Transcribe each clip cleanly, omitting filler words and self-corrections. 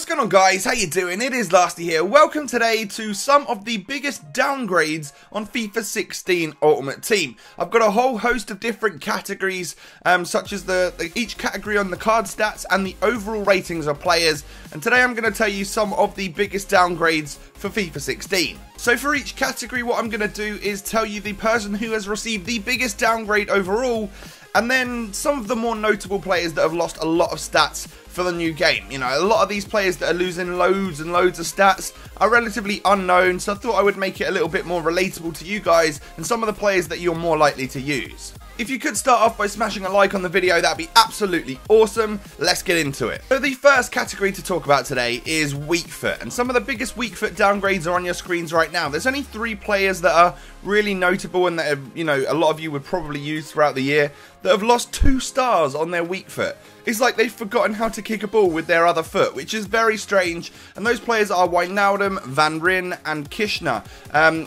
going on, guys? How you doing? It is Lasty here. Welcome today to some of the biggest downgrades on FIFA 16 Ultimate Team. I've got a whole host of different categories, such as each category on the card stats and the overall ratings of players. And today I'm going to tell you some of the biggest downgrades for FIFA 16. So for each category, what I'm going to do is tell you the person who has received the biggest downgrade overall, and then some of the more notable players that have lost a lot of stats for the new game. You know, a lot of these players that are losing loads and loads of stats are relatively unknown, so I thought I would make it a little bit more relatable to you guys and some of the players that you're more likely to use. If you could start off by smashing a like on the video, that'd be absolutely awesome. Let's get into it. So the first category to talk about today is weak foot, and some of the biggest weak foot downgrades are on your screens right now. There's only 3 players that are really notable and that, you know, a lot of you would probably use throughout the year that have lost 2 stars on their weak foot. It's like they've forgotten how to kick a ball with their other foot, which is very strange. And those players are Wijnaldum, Van Rijn and Kishner.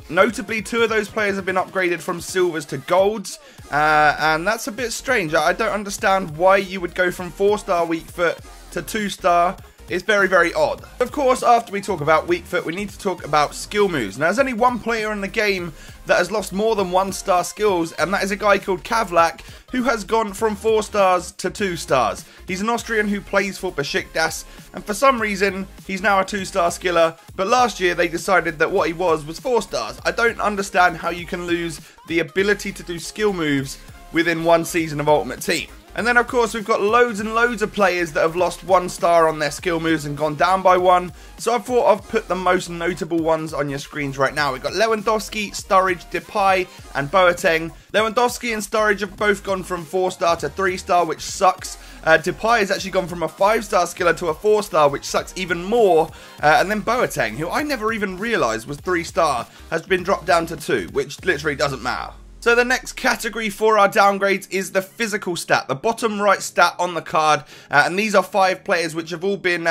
Notably, 2 of those players have been upgraded from silvers to golds. And that's a bit strange. I don't understand why you would go from 4-star weak foot to 2-star. It's very, very odd. Of course, after we talk about weak foot, we need to talk about skill moves. Now, there's only one player in the game that has lost more than 1-star skills, and that is a guy called Kavlak, who has gone from 4 stars to 2 stars. He's an Austrian who plays for Besiktas, and for some reason, he's now a 2-star skiller, but last year they decided that what he was 4 stars. I don't understand how you can lose the ability to do skill moves within 1 season of Ultimate Team. And then, of course, we've got loads and loads of players that have lost 1 star on their skill moves and gone down by 1. So I thought I'd put the most notable ones on your screens right now. We've got Lewandowski, Sturridge, Depay and Boateng. Lewandowski and Sturridge have both gone from 4-star to 3-star, which sucks. Depay has actually gone from a 5-star skiller to a 4-star, which sucks even more. And then Boateng, who I never even realised was 3-star, has been dropped down to 2, which literally doesn't matter. So the next category for our downgrades is the physical stat, the bottom right stat on the card, and these are 5 players which have all been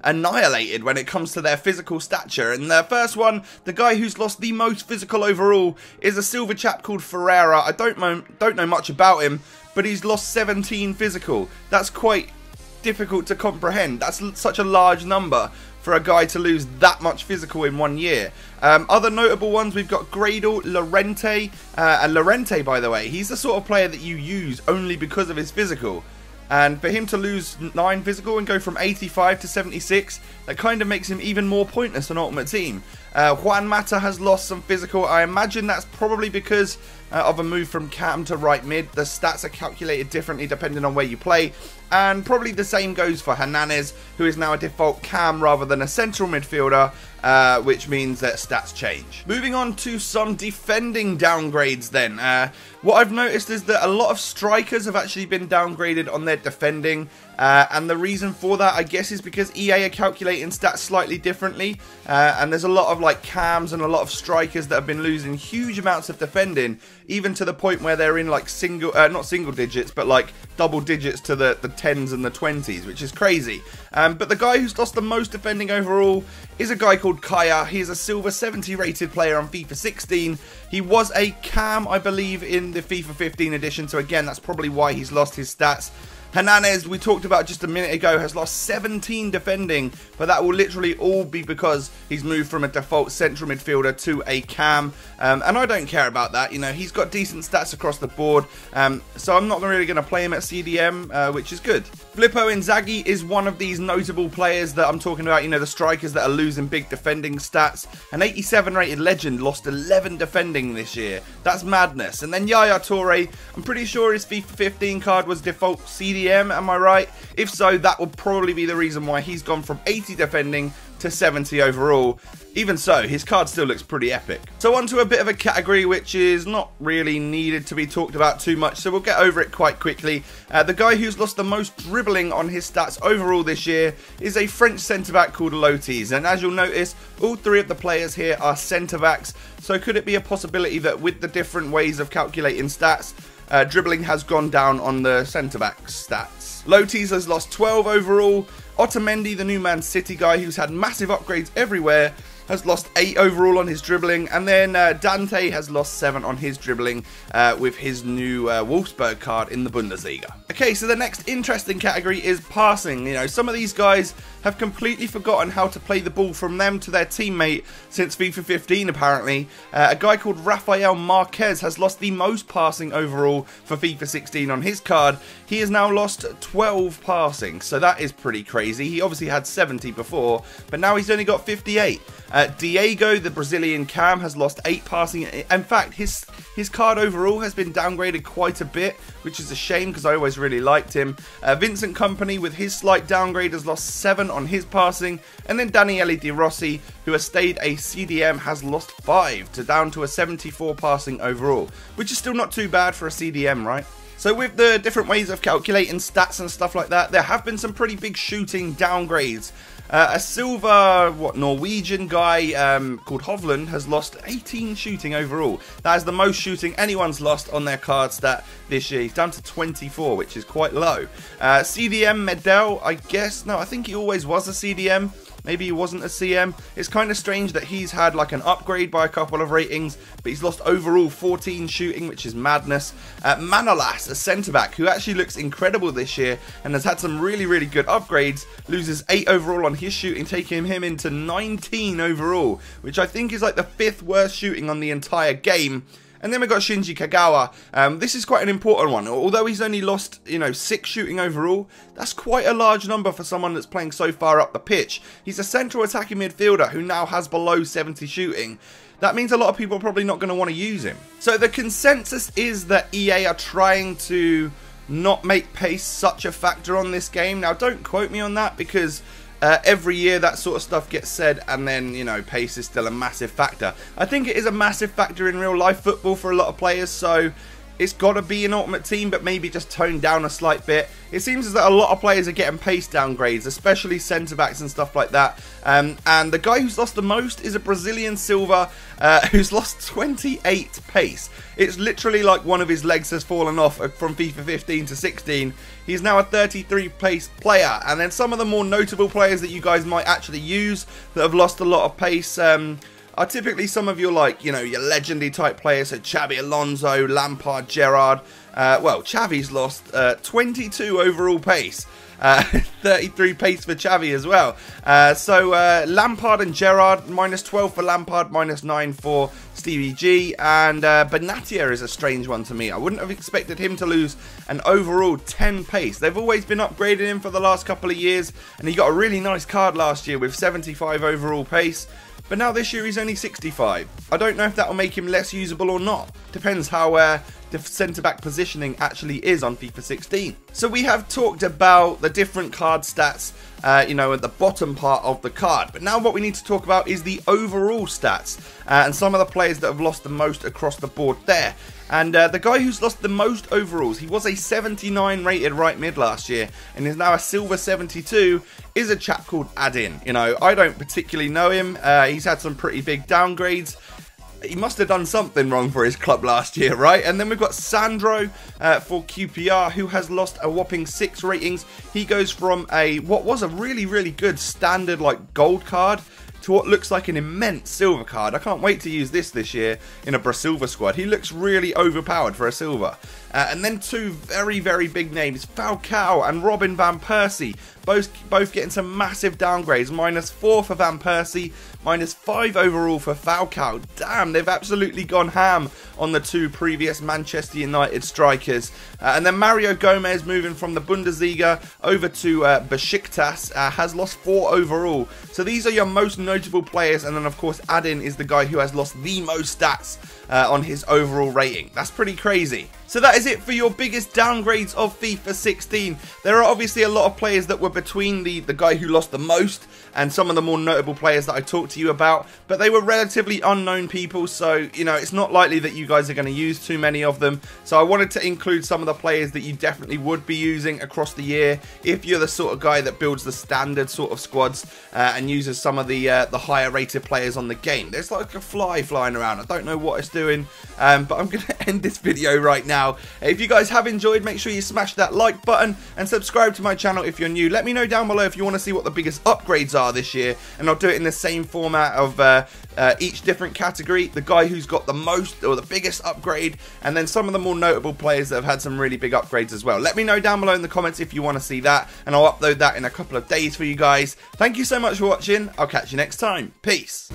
annihilated when it comes to their physical stature. And the first one, the guy who's lost the most physical overall, is a silver chap called Ferreira. I don't know much about him, but he's lost 17 physical. That's quite difficult to comprehend. That's such a large number for a guy to lose that much physical in 1 year. Other notable ones, we've got Gradle, Llorente, and Llorente, by the way, he's the sort of player that you use only because of his physical. And for him to lose 9 physical and go from 85 to 76, that kind of makes him even more pointless on Ultimate Team. Juan Mata has lost some physical. I imagine that's probably because of a move from cam to right mid. The stats are calculated differently depending on where you play. And probably the same goes for Hernandez, who is now a default cam rather than a central midfielder, which means that stats change. Moving on to some defending downgrades then. What I've noticed is that a lot of strikers have actually been downgraded on their defending. And the reason for that, I guess, is because EA are calculating stats slightly differently. And there's a lot of like cams and a lot of strikers that have been losing huge amounts of defending, even to the point where they're in like not single digits, but like double digits to the 10s and the 20s, which is crazy. But the guy who's lost the most defending overall is a guy called Kaya. He's a silver 70 rated player on FIFA 16. He was a cam, I believe, in the FIFA 15 edition, so again, that's probably why he's lost his stats. Hernandez, we talked about just a minute ago, has lost 17 defending, but that will literally all be because he's moved from a default central midfielder to a cam, and I don't care about that. You know, he's got decent stats across the board, so I'm not really going to play him at CDM, which is good. Filippo Inzaghi is one of these notable players that I'm talking about, you know, the strikers that are losing big defending stats. An 87 rated legend lost 11 defending this year. That's madness. And then Yaya Toure, I'm pretty sure his FIFA 15 card was default CDM, am I right? If so, that would probably be the reason why he's gone from 80 defending to 70 overall. Even so, his card still looks pretty epic. So on to a bit of a category which is not really needed to be talked about too much, so we'll get over it quite quickly. The guy who's lost the most dribbling on his stats overall this year is a French centre-back called Lotis, and as you'll notice, all 3 of the players here are centre-backs, so could it be a possibility that with the different ways of calculating stats, dribbling has gone down on the centre-back stats? Lotis has lost 12 overall. Otamendi, the new Man City guy who's had massive upgrades everywhere, has lost 8 overall on his dribbling, and then Dante has lost 7 on his dribbling with his new Wolfsburg card in the Bundesliga. Okay, so the next interesting category is passing. You know, some of these guys have completely forgotten how to play the ball from them to their teammate since FIFA 15 apparently. A guy called Rafael Marquez has lost the most passing overall for FIFA 16 on his card. He has now lost 12 passing, so that is pretty crazy. He obviously had 70 before, but now he's only got 58. Diego, the Brazilian cam, has lost 8 passing. In fact, his card overall has been downgraded quite a bit, which is a shame because I always really liked him. Vincent Kompany, with his slight downgrade, has lost 7 on his passing, and then Daniele De Rossi, who has stayed a CDM, has lost 5 down to a 74 passing overall, which is still not too bad for a CDM, right? So with the different ways of calculating stats and stuff like that, there have been some pretty big shooting downgrades. A silver, Norwegian guy called Hovland has lost 18 shooting overall. That is the most shooting anyone's lost on their card stat this year. He's down to 24, which is quite low. CDM Medel, I guess, no, I think he always was a CDM. Maybe he wasn't a CM. It's kind of strange that he's had like an upgrade by a couple of ratings, but he's lost overall 14 shooting, which is madness. Manolas, a centre-back, who actually looks incredible this year and has had some really, really good upgrades, loses 8 overall on his shooting, taking him into 19 overall, which I think is like the 5th worst shooting on the entire game. And then we've got Shinji Kagawa. This is quite an important one. Although he's only lost, 6 shooting overall, that's quite a large number for someone that's playing so far up the pitch. He's a central attacking midfielder who now has below 70 shooting. That means a lot of people are probably not going to want to use him. So the consensus is that EA are trying to not make pace such a factor on this game. Now, don't quote me on that because every year that sort of stuff gets said, and then, pace is still a massive factor. I think it is a massive factor in real life football for a lot of players, so it's got to be an Ultimate Team, but maybe just toned down a slight bit. It seems as though a lot of players are getting pace downgrades, especially centre-backs and stuff like that. And the guy who's lost the most is a Brazilian Silva who's lost 28 pace. It's literally like one of his legs has fallen off from FIFA 15 to 16. He's now a 33 pace player. And then some of the more notable players that you guys might actually use that have lost a lot of pace are typically some of your, your legendary type players, so Xabi Alonso, Lampard, Gerrard. Well, Xavi's lost 22 overall pace. 33 pace for Xavi as well. So Lampard and Gerrard, minus 12 for Lampard, minus 9 for Stevie G. And Benatia is a strange one to me. I wouldn't have expected him to lose an overall 10 pace. They've always been upgrading him for the last couple of years, and he got a really nice card last year with 75 overall pace. But now this year he's only 65. I don't know if that will make him less usable or not. Depends how the centre-back positioning actually is on FIFA 16. So we have talked about the different card stats, at the bottom part of the card. But now what we need to talk about is the overall stats and some of the players that have lost the most across the board there. And the guy who's lost the most overalls, he was a 79 rated right mid last year and is now a silver 72, is a chap called Adin. I don't particularly know him. He's had some pretty big downgrades. He must have done something wrong for his club last year, right? And then we've got Sandro for QPR, who has lost a whopping 6 ratings. He goes from what was a really, really good standard gold card to what looks like an immense silver card. I can't wait to use this year in a Brasilva squad. He looks really overpowered for a silver. And then 2 very, very big names, Falcao and Robin van Persie, both getting some massive downgrades. Minus 4 for Van Persie, minus 5 overall for Falcao. Damn, they've absolutely gone ham on the 2 previous Manchester United strikers. And then Mario Gomez, moving from the Bundesliga over to Besiktas, has lost 4 overall. So these are your most notable players, and then of course Adin is the guy who has lost the most stats on his overall rating. That's pretty crazy. So that is it for your biggest downgrades of FIFA 16. There are obviously a lot of players that were between the guy who lost the most and some of the more notable players that I talked to you about, but they were relatively unknown people, so it's not likely that you guys are going to use too many of them. So I wanted to include some of the players that you definitely would be using across the year if you're the sort of guy that builds the standard sort of squads and uses some of the higher rated players on the game. There's like a fly flying around. I don't know what it's doing, but I'm going to end this video right now. now. If you guys have enjoyed, make sure you smash that like button and subscribe to my channel if you're new. Let me know down below if you want to see what the biggest upgrades are this year, and I'll do it in the same format of each different category, the guy who's got the most or the biggest upgrade, and then some of the more notable players that have had some really big upgrades as well. Let me know down below in the comments if you want to see that, and I'll upload that in a couple of days for you guys. Thank you so much for watching. I'll catch you next time. Peace.